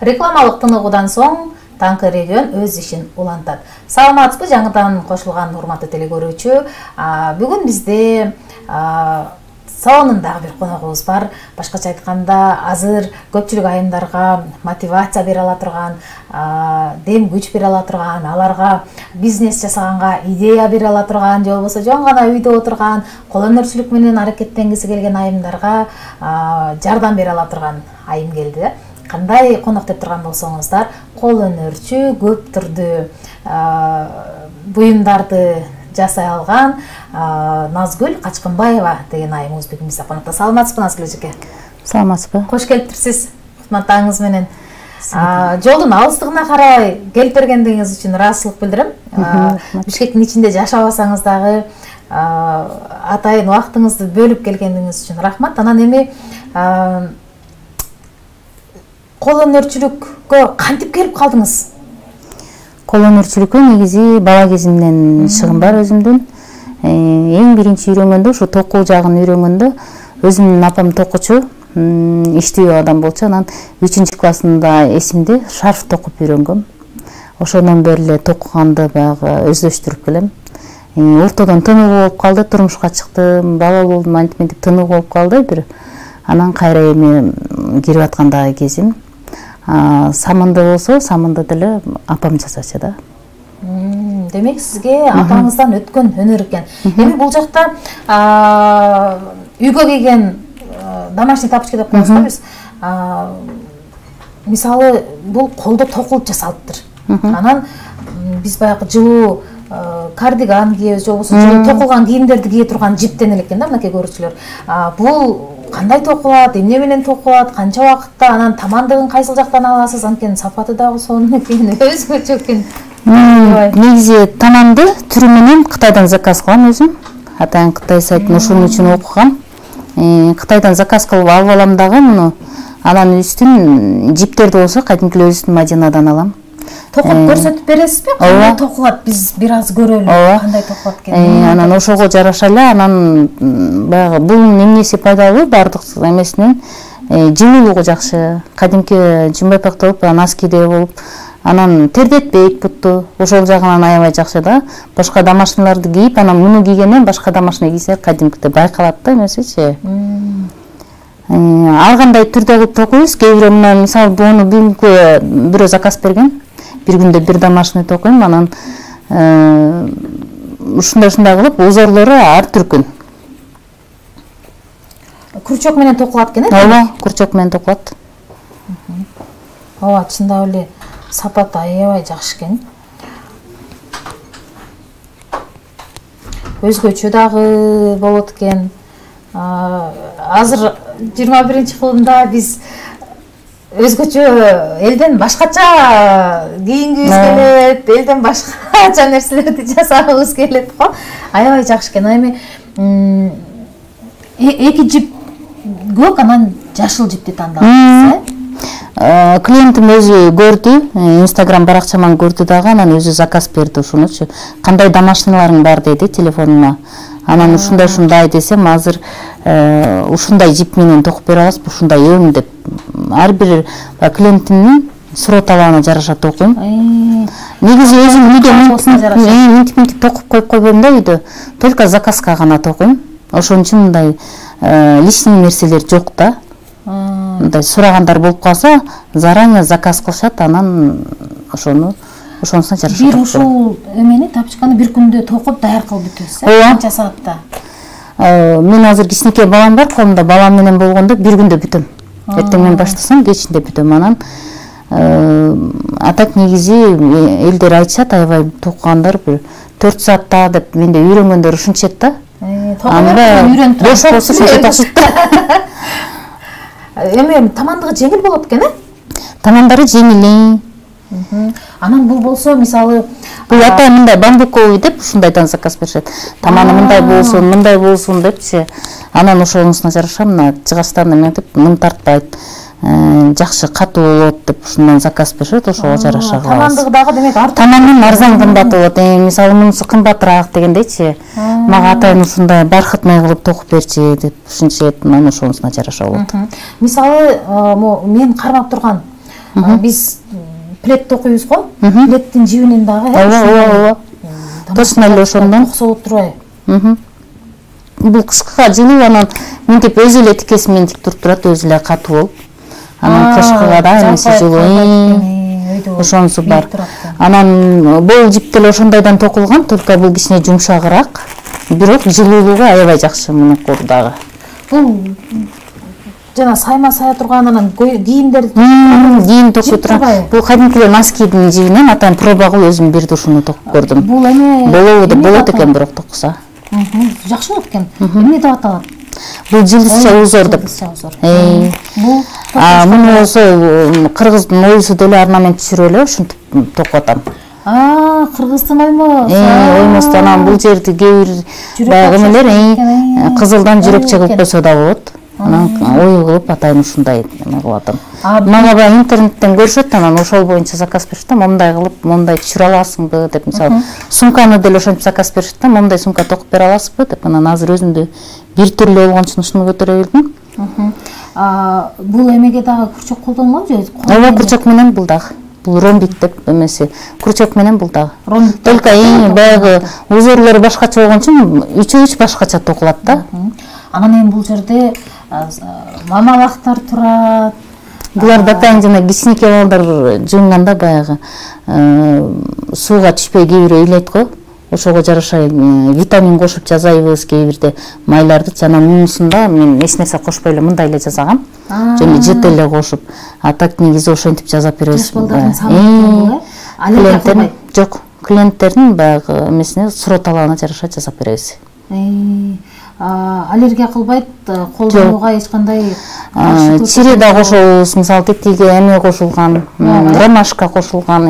Рекламалык тыныгуудан соң Таңкы регион өз ишин улантат. Саламатсызбы, жаңыдан кошулган урматтуу телекөрүүчү. Бүгүн бизде салонундагы бир коногубуз бар. Башкача айтканда, азыр көпчүлүк айымдарга мотивация бере ала турган, дем күч бере ала турган, аларга бизнес жасаганга идея бере ала турган, же болбосо жөн гана үйдө отурган, кол өнөрчүлүк менен аракеттенгиси келген айымдарга жардам бере ала турган айым келди. Кандай конок деп турган болсоңуздар, кол өнөрчү, көп түрдүү буюмдарды жасай алган Назгүл Качкынбаева деген айымыбыз бүгүн бизде конокто. Саламатсызбы, Назгүл эжеке? Саламатсызбы. Кош келиптирсиз. Кутмандооңуз менен. Жолдун алыстыгына карабай келип бергендигиңиз үчүн ыраазычылык билдирем. Бишкектин ичинде жашабасаңыз дагы атайын убактыңызды бөлүп келгениңиз үчүн рахмат. Анан эми кол өнөрчүлүккө кантип келип калдыңыз? Кол өнөрчүлүккө негизи бала кезимден шыгым бар өзүмдүн. Эң биринчи үйрөнгөндө, ушу токуу жагын үйрөнгөндө, өзүмдүн апам токучу, иштүү адам болчу. Анан 3-классында эсимде шарф токуп үйрөнгөм. Ошондон бери эле токуганды баягы өздөштүрүп келем. Ортодон тыныгуу болуп калды, турмушка чыктым, бала болдум, антип тыныгуу болуп калды бир. Анан кайра эми кирип аткандагы кезим. Самынды болсо, самынды деле апам жасачу да. Демек сизге апаңыздан өткөн өнөр экен. Эми бул жакта үйгө келген домашний тапочка деп коебуз го биз. Мисалы, бул колдо токулуп жасалыптыр. Анан биз баягы жылуу кардиган кийебиз, же болбосо жылуу токулган кийимдерди кие турган жиптен элеккен да, мынакей көрүүчүлөр. Бул кандай токулат, эмне менен токулат, канча убакытта, анан тамандыгын кайсыл жактан аласыз, анткени сапаты дагы сонун экен, өзгөчө экен. Негизи таманды түрү менен Кытайдан заказ кылам өзүм. Атайын Кытай сайтын ошон үчүн окугам. Кытайдан заказ кылып алып алам дагы муну. Анан үстүн жиптерди болсо кадимки өзүм Мадинадан алам. Токуп көрсөтүп бересизби? Кандай токулат? Биз бир аз көрөлү. Кандай токулат экен? Анан ошого жараша эле, анан баягы бул эмнеси пайдалуу бардык эмесинен жылуулугу жакшы. Кадимки жумбайпакта болуп, носкиде болуп, анан тердетпейт бутту. Ошол жагынан аябай жакшы да. Башка домашниларды кийип, анан муну кийгенден башка домашний кийсе кадимкиде байкалат да эмесичи. Ар кандай түрдө кылып токуйбуз. Кээ бирөө мына мисалы буну бүгүнкү бирөө заказ берген. Бир күндө бир домашний токуйм, анан ушундай кылып узорлору ар түркүн. Курчок менен токулат экен, э? Ооба, курчок менен токулат. Ооба, чындап эле сапаты аябай жакшы экен. Өзгөчө дагы болот экен. Азыр 21-кылымда биз өзгөчө элден башкача кийингибиз келет, элден башкача нерселерди жасагыбыз келет го. Аябай жакшы экен. Эми эки жип көк, анан жашыл жипти тандадыңыз, э? Клиентим өзү көрдү, Instagram баракчаман көрдү дагы, анан өзү заказ берди ушунучу. Кандай домашниларың бар деди телефонума. Анан ушундай десем, азыр ушундай жип менен токуп бере аласызбы, ушундай өң деп. Ар бир клиентимдин суроо талабына жараша токуйм. Негизи өзүм үйдө мынтип токуп коюп койбойм да үйдө. Только заказга гана токуйм. Ошон үчүн мындай личный нерселер жок да. Мындай сурагандар болуп калса, заранее заказ кылышат, анан ошонусуна жараша. Бир ушул эмени тапочканы бир күндө токуп даяр кылып бүтөсүз, э? Канча саатта? Мен азыр кичинекей балам бар, колумда балам менен болгондо бир күндө бүтөм. Эртеңден баштасам, кечинде бүтөм. Анан атат негизи элдер айтышат, аябай токугандар бир 4 саатта деп, менде үйрөнгөндөр ушунчет да. Анда бош болсо ушунча токушат да. Эми тамандыгы жеңил болот экен, э? Тамандары жеңил. Анан бул болсо, мисалы, бул атай мындай бамбуковый деп ушундайдан заказ беришет. Таманы мындай болсун депчи. Анан ошонусуна жараша мына жыгачтан эметип, мын тартпайт. Жакшы катуу болот деп ушундан заказ беришет, ошого жараша кылабыз. Тамандыгы дагы демек таманын арзан кымбат болот. Мисалы мунусу кымбатыраак дегендейчи. Мага атайын ушундай бархатный кылып токуп берчи деп ушунча анан ошонусуна жараша болот. Мисалы, мен кармап турган биз плед токуйбуз го, пледтин жибинен дагы ооба точно эле ошондон токсо болуп турбайбы? Бул кышкыга жылуу, анан мынтип өзү эле тикеси менен тик туруп турат, өзү эле катуу болуп. Анан кышкыга да эмеси жылуу. Ошонусу бар. Анан бул жип деле ошондойдон токулган, только бул кичине жумшагыраак. Бирок жылуулугу аябай жакшы мунукур дагы. Бул жана сайма сая турган, анан кийимдерди кийим токуй турган. Бул кадимкилер носкидин жибинен атайын пробага өзүм бирди ушуну токуп көрдүм. Бул эме болот экен бирок токуса. Жакшы болот экен. Эмне деп аталат? Бул жылдызча узор деп. Бул муну ошо кыргыздын оюсу деле орнамент түшүрүп эле ушинтип токуп атам. Кыргыздын оймосу. Оймосу анан бул жерди кээ бир баягы эмелер кызылдан жүрөк чыгып койсо да болот. Анан ою кылып атайын ушундай эме кылып атам. Мага баягы интернеттен көрүшөт, анан ошол боюнча заказ беришет да, момундай кылып, момундай түшүрө аласыңбы деп, мисалы, сумканы деле ошентип заказ беришет да, момундай сумка токуп бере аласызбы деп. Анан азыр өзүмдү бир түрлүү болгон үчүн ушуну көтөрө билдим. Бул эмеге дагы крючок колдонулат же? Ооба, крючок менен бул дагы. Бул ромбик деп эмеси. Крючок менен бул дагы. Только баягы узорлору башкача болгон үчүн 3-3 башкача токулат да. Анан эми бул жерде мамалактар турат. Булар да атайын жана кичинекей балдар жуунганда баягы сууга түшпөй кээ бирөө ыйлайт го. Ошого жараша витамин кошуп жазайбыз кээ бирде майларды. Жана мунусунда мен эч нерсе кошпой эле мындай эле жазагам. Жана жыт эле кошуп. А так негизи ошентип жазап беребиз. Клиенттердин жок, клиенттердин баягы эмесине суроо талабына жараша жасап беребиз. Аллергия кылбайт, колдонууга эч кандай чири да кошобуз, мисалы тетиге эме кошулган, ромашка кошулган,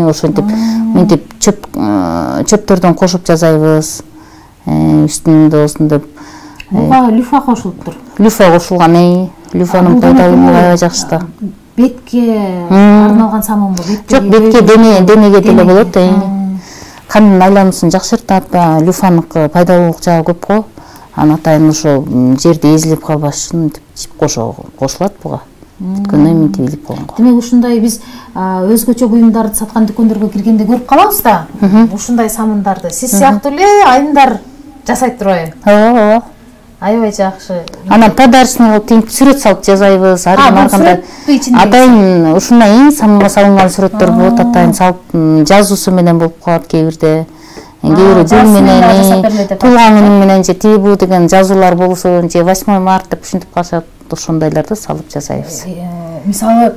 ошентип мынтип чөптөрдөн кошуп жазайбыз. Үстүндө осундеп. Буга люфа кошулуптур. Люфа кошулган, люфанын пайдалуулугу аябай жакшы да. Бетке арналган самынбы? Жок, бетке денеге деле болот. Кандын айлануусун жакшыртат, люфаныкы пайдалуулук жагы көп го. Анан атайын ошо жерди эзилип калбаш үчүн жип кошулат буга. Бүткөндөн мынтип илип койгон го. Демек ушундай биз өзгөчө буюмдарды саткан дүкөндөргө киргенде көрүп калабыз да. Ушундай самындарды сиз сыяктуу эле айымдар жасайт турбайбы? Ооба. Аябай жакшы. Анан подарочный кылып тинтип сүрөт салып жазайбыз. Атайын ушундай самынга салынган сүрөттөр болот, атайын салып жазуусу менен болуп калат кээ бирде. Кээ бирөө гүл менен, туулган күнүң менен же тиги бу деген жазуулар болсо, же 8 март деп ушинтип калышат, ошондойлорду салып жасайбыз. Мисалы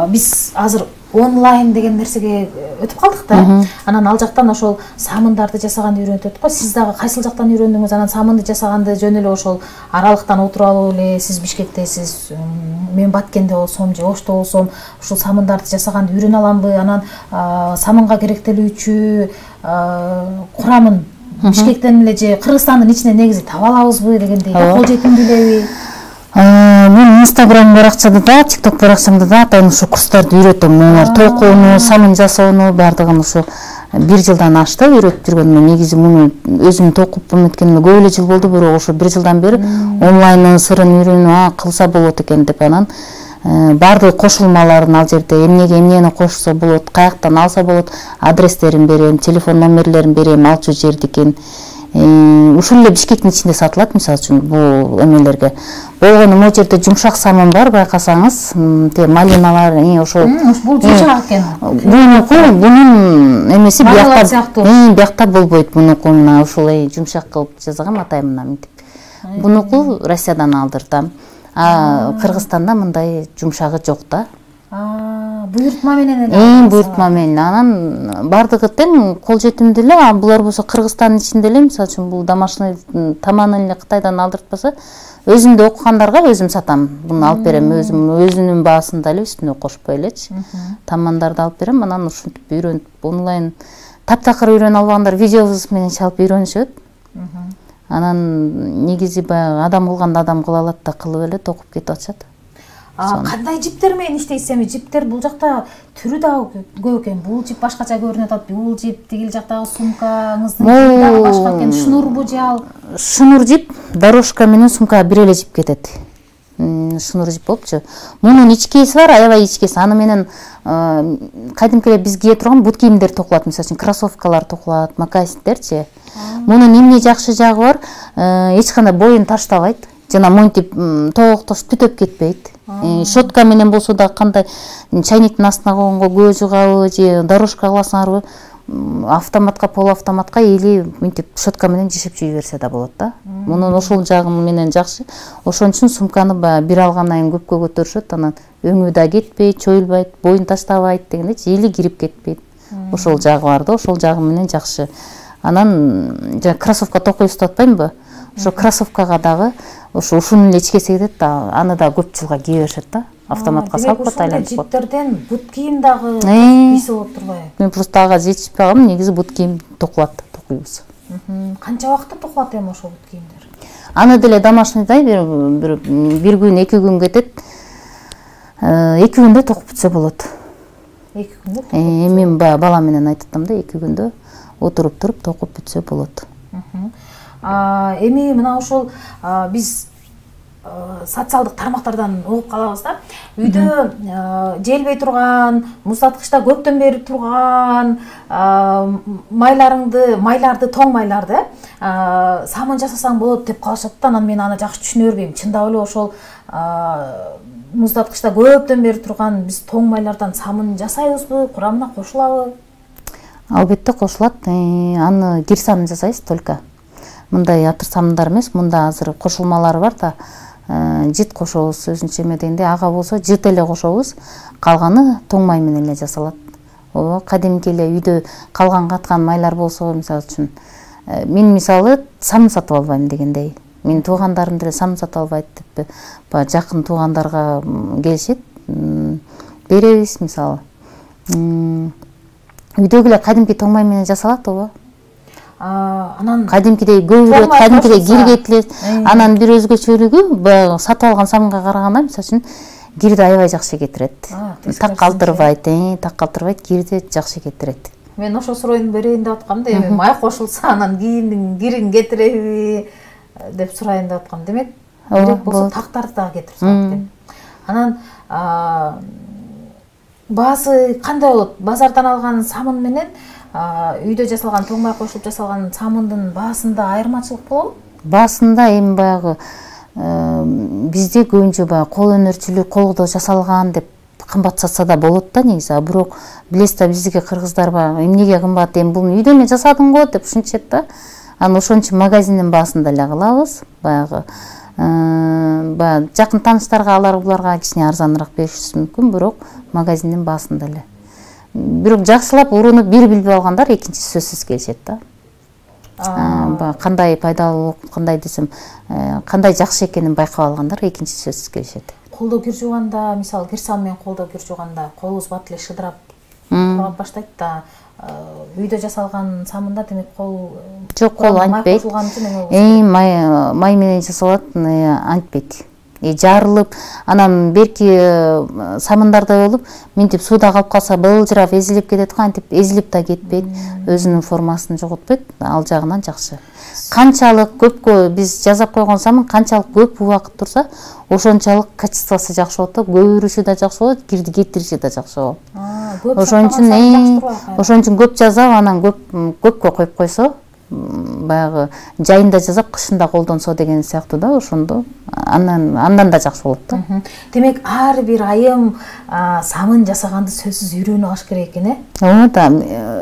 биз азыр онлайн деген нерсеге өтүп калдык да. Анан ал жактан ошол самындарды жасаганды үйрөнүтөт го. Сиз дагы кайсыл жактан үйрөндүңүз? Анан самынды жасаганды жөн эле ошол аралыктан отуруп алып эле сиз Бишкектесиз, мен Баткенде болсом же Ошто болсом ушул самындарды жасаганды үйрөнө аламбы? Анан самынга керектелүүчү курамын Бишкектен эле же Кыргызстандын ичинен негизи таба алабызбы дегендей кол жетимдүү элеби? Мен Instagram баракчамда да, TikTok баракчамда да атайын ушу курстарды үйрөтөм. Муну токууну, самын жасоону бардыгын ушу 1 жылдан ашты үйрөтүп жүргөнүм. Негизи муну өзүм токуп эметкениме көп эле жыл болду, бирок ошо 1 жылдан бери онлайнын сырын үйрөнүп кылса болот экен деп анан бардык кошулмаларын ал жерде эмнени кошсо болот, каяктан алса болот, адрестерин берем, телефон номерлерин берем, алчу жердикин. Ушул эле Бишкектин ичинде сатылат, мисалы үчүн бул эмелерге. Болгону могу жерде жумшак самын бар, байкасаңыз, малиналар, ошол. Бул жумшак экен. Бунун эмеси биякта болбойт, бунуку мына ушул жумшак кылып жасаган атайын мына мынтип. Бунуку Россиядан алдырдым. Кыргызстанда мындай жумшагы жок да. Буйртма менен эле. Буйртма менен. Анан бардыгы тең кол жетимдүү эле. Булар болсо Кыргызстандын ичинде эле, мисалы үчүн бул домашний таманы эле Кытайдан алдыртпаса, өзүмдө окугандарга өзүм сатам. Буну алып берем, өзүнүн баасында эле үстүнө кошпой элечи. Тамандарды алып берем, анан ушинтип үйрөнүп онлайн таптакыр үйрөнө албагандар видеобуз менен чалып үйрөнүшөт. Анан негизи баягы адам кылганда адам кыла алат да, кылып эле токуп кетип атышат. Кандай жиптер менен иштейсизби? Жиптер бул жакта түрү дагы көп экен. Бул жип башкача көрүнүп атат. Бул жип тигил жактагы сумкаңыздын дагы башка экен. Шнурбу же ал? Шнур жип, дорожка менен сумка бир эле жип кетет. шнур жип болупчу. Мунун ичкеси бар, аябай ичкеси. Аны менен кадимки эле биз кие турган бут кийимдер токулат, мисалы үчүн кроссовкалар токулат, мокасиндерчи. Мунун эмне жакшы жагы бар, эч кандай боюн таштабайт. Жана монтип токтош түтөп кетпейт. Щетка менен болсо да кандай чайниктин астына койгонго көз жугабы же дорожка кыласыңарбы, автоматка, полуавтоматка или мынтип щетка менен жишип жуй берсе да болот да. Мунун ошол жагы менен жакшы. Ошон үчүн сумканы бир алгандан кийин көпкө көтөрүшөт, анан өңү да кетпейт, чоюлбайт, боюн таштабайт дегендечи, или кирип кетпейт. Ошол жагы бар да, ошол жагы менен жакшы. Анан кроссовка токуй устатпаймынбы? Ошо кроссовкага дагы ушунун эле ичкеси кетет да, аны да көп жылга кие беришет да. Автоматка салып коет, айлантып коет. Жиптерден бут кийим дагы бийси болуп турбайбы? Мен просто ага жетишпей калдым, негизи бут кийим токулат, токуйбуз. Канча убакытта токулат эми ошол бут кийимдер? Аны деле домашнийдай бир күн, 2 күн кетет. 2 күндө токуп бүтсө болот. 2 күндө? Эми мен балам менен айтаттым да, 2 күндө отуруп туруп токуп бүтсө болот. Эми мына ошол биз социалдык тармактардан угуп калабыз да. Үйдө желбей турган, муздаткычта көптөн бери турган майларды, тоң майларды самын жасасаң болот деп калышат да. Анан мен аны жакшы түшүнө бербейм. Чындап эле ошол муздаткычта көптөн бери турган биз тоң майлардан самын жасайбызбы, курамына кошулабы? Албетте кошулат. Аны кир самын жасайбыз только. Мындай атыр самындар эмес, мында азыр кошулмалар бар да. Жит кошобуз, өзүнчө эме дегенде, ага болсо жит эле кошобуз, калганы тоң май менен эле жасалат. Кадимки эле үйдө калган каткан майлар болсо, мисалы үчүн, мен мисалы самын сатып албайм дегендей. Мен туугандарым деле самын сатып албайт деп, жакын туугандарга келишет, беребиз мисалы. Үйдөгү эле кадимки тоң май менен жасалат, ооба. Анан кадимкидей көбүрөөт, кадимкидей киргетилет. Анан бир өзгөчөлүгү сатып алган самынга караганда, мисалы үчүн, кирди аябай жакшы кетирет. Так калтырбайт, кирди жакшы кетирет. Мен ошол суроону берейин деп аткам да, эми май кошулса анан кийимдин кирин кетиреби деп сурайын деп аткам. Демек, керек болсо тактарды дагы кетирип салат экен. Анан баасы кандай болот? Базардан алган самын менен үйдө жасалган, тоң май кошулуп жасалган самындын баасында айырмачылык болобу? Баасында эми баягы бизде көбүнчө баягы кол өнөрчүлүк, колдо жасалган деп кымбат сатса да болот да негизи. Бирок билесиз да, биздики кыргыздар баягы эмнеге кымбат, эми буну үйдө эле жасадың го деп ушинчет да. Анан ошон үчүн магазиндин баасында эле кылабыз. Баягы жакын тааныштарга, буларга кичине арзаныраак беришибиз мүмкүн, бирок магазиндин баасында эле. Бирок жакшылап урунуп бир билбей алгандар экинчи сөзсүз келишет да. Кандай пайдалуулук, кандай десем, кандай жакшы экенин байкап алгандар экинчи сөзсүз келишет. Колдо кир жууганда, мисалы кир сам менен колдо кир жууганда колубуз бат эле шыдырап турган баштайт да. Үйдө жасалган самында демек кол жок, кол антпейт. Май менен жасалат, антпейт. Жарылып, анан берки самындардай болуп, мынтип сууда калып калса былжырап эзилип кетет го, антип эзилип да кетпейт, өзүнүн формасын жоготпойт, ал жагынан жакшы. Канчалык көпкө биз жазап койгон самын канчалык көп убакыт турса, ошончалык качествосы жакшы болот да, көбүрүшү да жакшы болот, кирди кетириши да жакшы болот. Ошон үчүн көп жазап, анан көпкө коюп койсо, баягы жайында жазап, кышында колдонсо деген сыяктуу да, ошондо андан да жакшы болот да. Демек, ар бир айым самын жасаганды сөзсүз үйрөнүп алыш керек экен, Ооба да,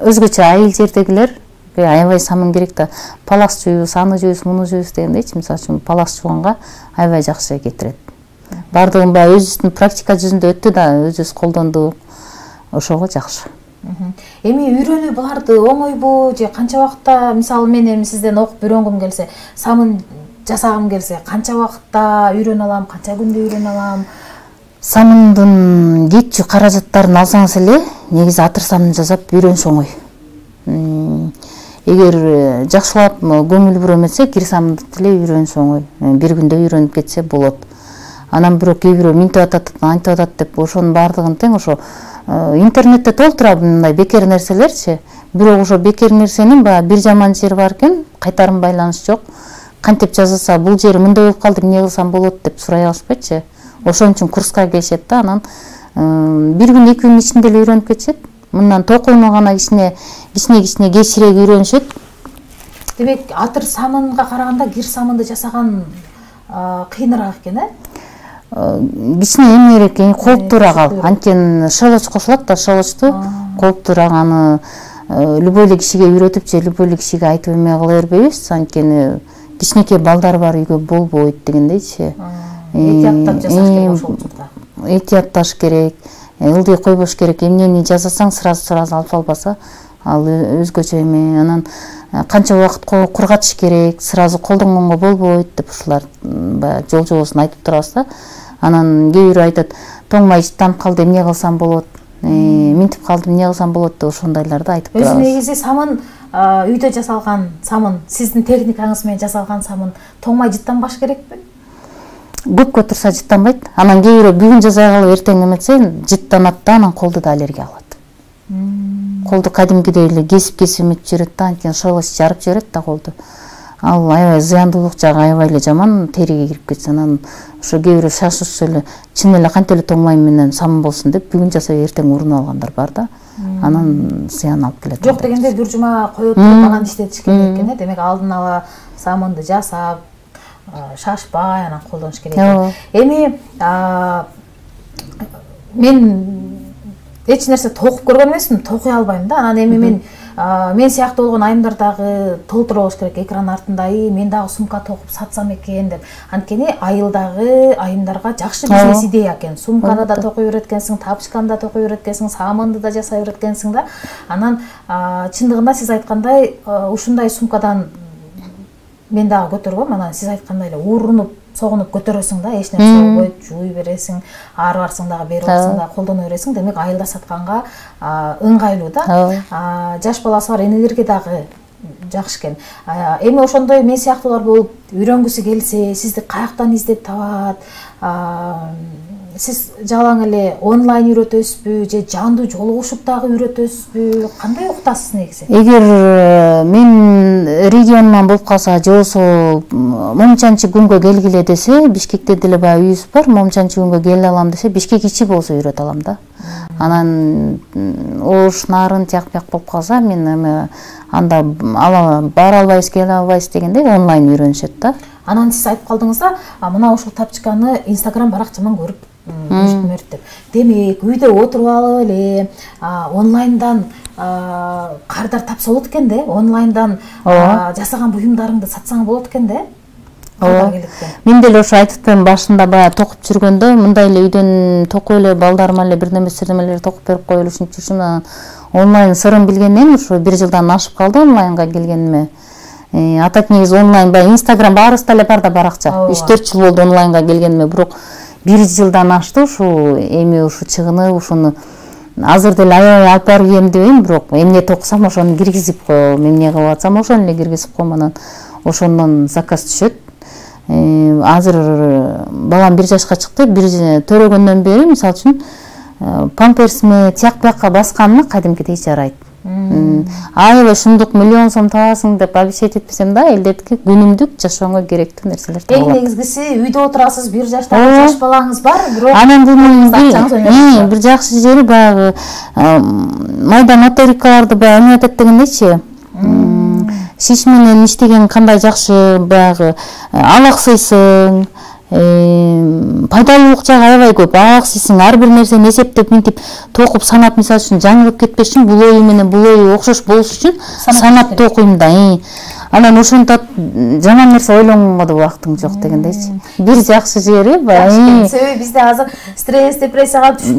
өзгөчө айыл жердегилер аябай самын керек да. Палас жуйбуз, аны жуйбуз, муну жуйбуз дегендейчи, мисалы үчүн палас жууганга аябай жакшы кетирет. Бардыгын баягы өзүбүздүн практика жүзүндө өттү да, өзүбүз колдондук. Ошого жакшы. Эми үйрөнүү буларды оңойбу же канча убакытта, мисалы мен эми сизден окуп үйрөнгүм келсе, самын жасагым келсе, канча убакытта үйрөнө алам, канча күндө үйрөнө алам? Самындын кетчү каражаттарын алсаңыз эле, негизи атыр самын жасап үйрөнүш оңой. Эгер жакшылап көңүл бура эмесе, кир самынды деле үйрөнүш оңой. Бир күндө үйрөнүп кетсе болот. Анан бирок кээ бирөө минтип атат, антип атат деп ошонун баардыгын тең ошо интернетте толтурат мындай бекер нерселерчи. Бирок ошо бекер нерсенин бир жаман жери бар экен, кайтарым байланыш жок. Кантип жазылса, бул жери мындай болуп калды, эмне кылсам болот деп сурай алышпайчы. ошон үчүн курска келишет да. Анан бир күн 2 күн ичинде эле үйрөнүп кетишет. Мындан токуйну гана кичине кечирээк үйрөнүшөт. Демек, атыр самынга караганда гир самынды жасаган кыйыныраак экен, Кичине эмнерээк, кооптуураак ал. Анткени шелоч кошулат да, шелочту кооптуураак аны любой эле кишиге үйрөтүп же любой эле кишиге айтып эме кыла бербейбиз. Анткени кичинекей балдар бар үйгө болбойт дегендейчи. Этияттап жасаш керек ошол учурда. Этиятташ керек, ылдый койбош керек. Эмнени жасасаң сразу алып албаса, ал өзгөчө эме. Анан канча убакыт кургатыш керек, сразу колдонгонго болбойт деп ушулар баягы жол-жобосун айтып турабыз да. Анан кээ бирөө айтат, тоңмай жыттанып калды, эмне кылсам болот, минтип калдым, эмне кылсам болот деп ошондойлорду айтып турабыз. Өзү негизи самын үйдө жасалган самын, сиздин техникаңыз менен жасалган самын тоңмай жыттанбаш керекпи? Көпкө турса жыттанбайт. Анан кээ бирөө бүгүн жасай калып эртең эметсе жыттанат да, анан колду да аллергия алат. Колду кадимкидей эле кесип эметип жүрөт да, анткени шелоч жарып жиберет да колду. Ал аябай зыяндуулук жагы аябай эле жаман, териге кирип кетсе. Анан ошо кээ бирөө шашышып эле чын эле кантип эле тоңмай менен самын болсун деп бүгүн жасап эртең урунуп алгандар бар да. Анан зыян алып келет. Жок дегенде бир жума коюп турган иштетиш керек экен, демек алдын ала самынды жасап, шашпай анан колдонуш керек. Эми мен эч нерсе токуп көргөн эмесмин, токуй албайм да. Анан эми мен сыяктуу болгон айымдар дагы толтура болуш керек экран артында, мен дагы сумка токуп сатсам экен деп. Анткени айылдагы айымдарга жакшы бизнес идея экен. Сумканы да токуй үйрөткөнсүң, тапочканы да токуй үйрөткөнсүң, самынды да жасай үйрөткөнсүң да. Анан чындыгында сиз айткандай ушундай сумкадан мен дагы көтөргөм. Анан сиз айткандай эле урунуп, согунуп көтөрөсүң да, эч нерсе болбойт, жууй бересиң, ары барсаң дагы бери барсаң дагы колдоно бересиң. Демек айылда сатканга ыңгайлуу да. Жаш баласы бар энелерге дагы жакшы экен. Эми ошондой мен сыяктуулар болуп үйрөнгүсү келсе, сизди каяктан издеп табат? Сиз жалаң эле онлайн үйрөтөсүзбү же жандуу жолугушуп дагы үйрөтөсүзбү? Кандай уктасыз негизи? Эгер мен регионуман болуп калса, же болбосо момчанчы күнгө келгиле десе, Бишкекте деле баягы үйүбүз бар, момчанчы күнгө келе алам десе, Бишкек ичи болсо үйрөтө алам да. Анан ош нарын тияк бияк болуп калса, мен эми анда бара албайбыз, келе албайбыз дегенде онлайн үйрөнүшөт да. Анан сиз айтып калдыңыз да, мына ушул тапчыканы Instagram баракчаман көрүп деп. Демек, үйдө отуруп алып эле онлайндан кардар тапса болот экен да, онлайндан жасаган буюмдарыңды сатсаң болот экен да. Мен деле ошо айтыптым башында, баягы токуп жүргөндө, мындай эле үйдөн токуп эле балдарыма эле бирдеме токуп берип коелу ушинтип жүрчүмүн. Онлайн сырын билгенден ушу 1 жылдан ашып калды онлайнга келгениме. А так негизи онлайн баягы Instagram баарыбызда эле бар да баракча. 3-4 жыл болду онлайнга келгениме, бирок 1 жылдан ашты ушу эми ушу чыгыны, ушуну азыр деле аябай алып барып ийем дебейм, бирок эмне токусам ошону киргизип коем, эмне кылып атсам ошону эле киргизип коем. Анан ошондон заказ түшөт. Азыр балам 1 жашка чыкты, бир төрөгөндөн бери мисалы үчүн памперсиме тияк биякка басканыма кадимкидей жарайт. Аябай шундук миллион сом табасың деп обещать этпесем да, элдетки күнүмдүк жашооңо керектүү нерселер табылат. Эң негизгиси үйдө отурасыз, 1 жаштагы жаш балаңыз бар, бирок анан бунун бир жакшы жери баягы майда моторикаларды баягы эметет дегендейчи. Шиш менен иштеген кандай жакшы баягы алаксыйсың, пайдалуулук жагы аябай көп. Алаксыйсың, ар бир нерсени эсептеп минтип токуп санап, мисалы үчүн жаңылып кетпеш үчүн, бул ою менен бул ою окшош болуш үчүн санап токуйм да. Анан ушунтат жаман нерсе ойлонгонго да убактың жок дегендейчи. Бир жакшы жери баягы. Себеби бизде азыр стресс, депрессияга түшүп,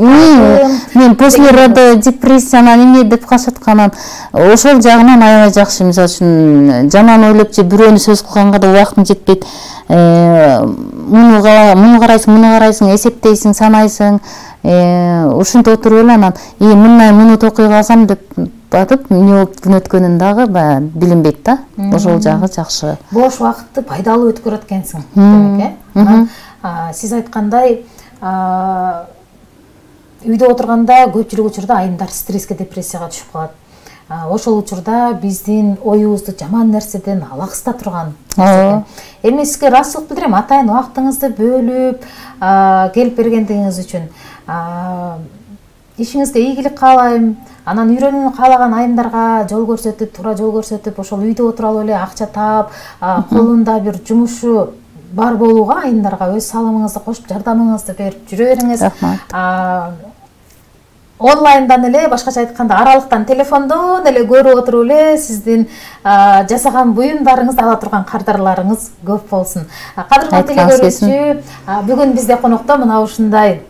мен после рода депрессияны эмне деп калышат канан, ошол жагынан аябай жакшы. Мисалы үчүн жаман ойлоп же бирөөнү сөз кылганга да убактың жетпейт. Муну карайсың, эсептейсиң, санайсың. Ушинтип отуруп эле анан муну токуй калсам деп атып, эмне болуп күн өткөнүн дагы билинбейт да. Ошол жагы жакшы. Бош убакытты пайдалуу өткөрөт экенсиң, демек, Анан сиз айткандай, үйдө отурганда көпчүлүк учурда айымдар стресске, депрессияга түшүп калат. ошол учурда биздин оюбузду жаман нерседен алаксыта турган эми сизге ыраазычылык билдирем атайын убактыңызды бөлүп келип бергендигиңиз үчүн. Ишиңизге ийгилик каалайм. Анан үйрөнүүнү каалаган айымдарга жол көрсөтүп, туура жол көрсөтүп, ошол үйдө отура алып эле акча таап, колунда бир жумушу бар болууга айымдарга өз салымыңызды кошуп, жардамыңызды берип жүрө бериңиз. Онлайндан эле, башкача айтканда, аралыктан телефондон эле көрүп отуруп эле сиздин жасаган буюмдарыңызды ала турган кардарларыңыз көп болсун. Кадырман телекөрүүчү, бүгүн бизде конокто мына ушундай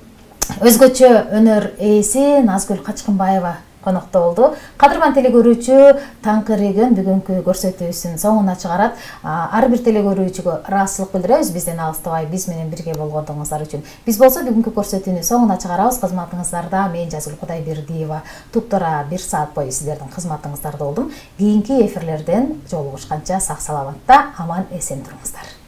өзгөчө өнөр ээси Назгүл Качкынбаева конокто болду. Кадырман телекөрүүчү таңкы регион бүгүнкү көрсөтүүсүн соңуна чыгарат. Ар бир телекөрүүчүгө ыраазычылык билдиребиз бизден алыстабай биз менен бирге болгондуңуздар үчүн. Биз болсо бүгүнкү көрсөтүүнү соңуна чыгарабыз. Кызматыңыздарда мен Жазгүл Кудайбердиева туптура 1 саат бою сиздердин кызматыңыздарда болдум. Кийинки эфирлерден жолугушканча сак саламатта аман эсен туруңуздар.